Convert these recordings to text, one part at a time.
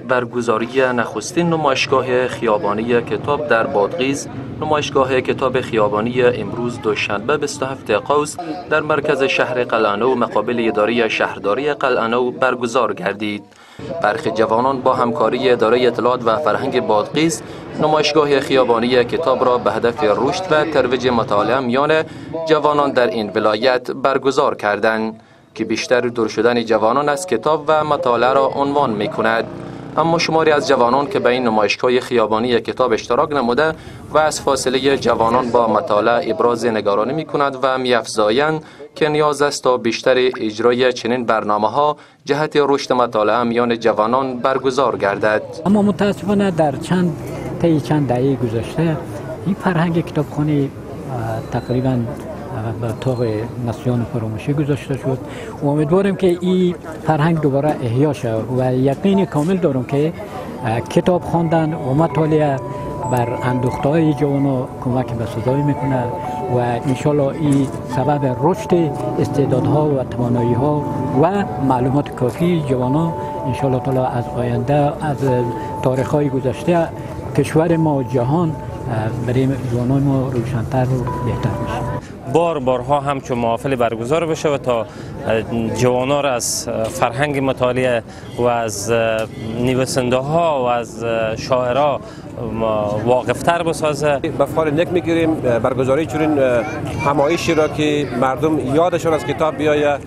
برگزاری نخستین نمایشگاه خیابانی کتاب در بادغیس. نمایشگاه کتاب خیابانی امروز دوشنبه 27 قوس در مرکز شهر قلعه‌نو مقابل اداره شهرداری قلعه‌نو برگزار گردید. برخی جوانان با همکاری اداره اطلاعات و فرهنگ بادغیس نمایشگاه خیابانی کتاب را به هدف رشد و ترویج مطالعه میان جوانان در این ولایت برگزار کردند که بیشتر دور شدن جوانان از کتاب و مطالعه را عنوان می کند. اما شماری از جوانان که به این نمایشگاه خیابانی کتاب اشتراک نموده و از فاصله جوانان با مطالعه ابراز نگرانی می کند و می افزایند که نیاز است تا بیشتر اجرای چنین برنامه جهت رشد مطالعه میان جوانان برگزار گردد. اما متاسفانه در چند دهه گذشته این فرهنگ کتابخوانی تقریبا به طور نسیان فراموشی گذاشته شد و امیدوارم که این فرهنگ دوباره احیا شود و یقین کامل دارم که کتاب خواندن و مطالعه بر اندوخته‌های جوانان کمک به سزایی میکنه و انشالله این سبب رشد استعدادها و توانایی‌ها و معلومات کافی جوانان انشالله تعالی از آینده از تاریخ‌های گذشته کشور ما و جهان برای جوانان ما روشن‌تر و بهتر میشه. بارها همچون محافل برگزار بشه و تا جوانان را از فرهنگ مطالعه و از نویسنده ها و از شاعرها واقفتر بسازه. به فال نیک میگیریم برگزاری چنین همایشی را که مردم یادشان از کتاب بیاید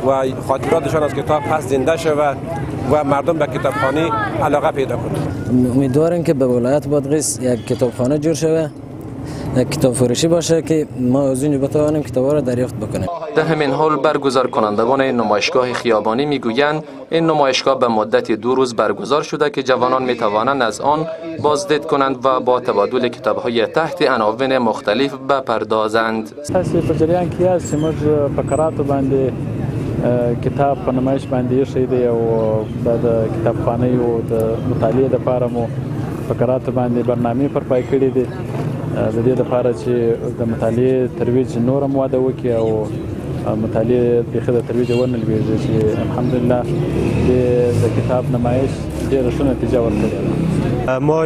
و خاطراتشان از کتاب پس زنده شود و مردم به کتابخوانی علاقه پیدا کنند. امیدوارم که به ولایت بادغیس یک کتابخانه جور شود، کتاب فروشی باشه که ما از اینجا بتوانیم کتابا را دریافت بکنیم. در همین حال برگزار کنندگان نمایشگاه خیابانی میگویند این نمایشگاه به مدت 2 روز برگزار شده که جوانان میتوانند از آن بازدید کنند و با تبادل کتاب‌های تحت عناوین مختلف بپردازند. تاسو په جریان کې یاست چې موږ په قراتو باندې کتاب په نمایش باندې ایښی دی او د کتابخانې او د مطالعې لپاره مو په قراتو باندې برنامې پر پای کړې دي د دې لپاره چې د مطالعې ترویج نور هم وده وکړي او مطالعې بیخي د ترویج ورنلویږي چې الحمدلله د کتاب نمایش ډېره ښه نتیجه ورکړې. ما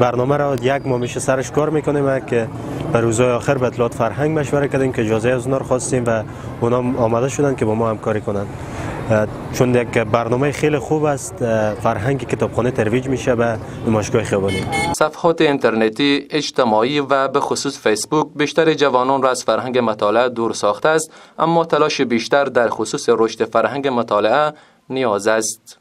برنامه را 1 ماه میشه سرش کار میکنیم که به روزهای آخر به اطلاعات فرهنگ مشوره کردیم که اجازه از اونا رو خواستیم و اونا آماده شدن که با ما همکاری کنند، چون یک برنامه خیلی خوب است. فرهنگ کتابخانه ترویج میشه به نمایشگاه خیابانی. صفحات اینترنتی، اجتماعی و به خصوص فیسبوک بیشتر جوانان را از فرهنگ مطالعه دور ساخته است، اما تلاش بیشتر در خصوص رشد فرهنگ مطالعه نیاز است.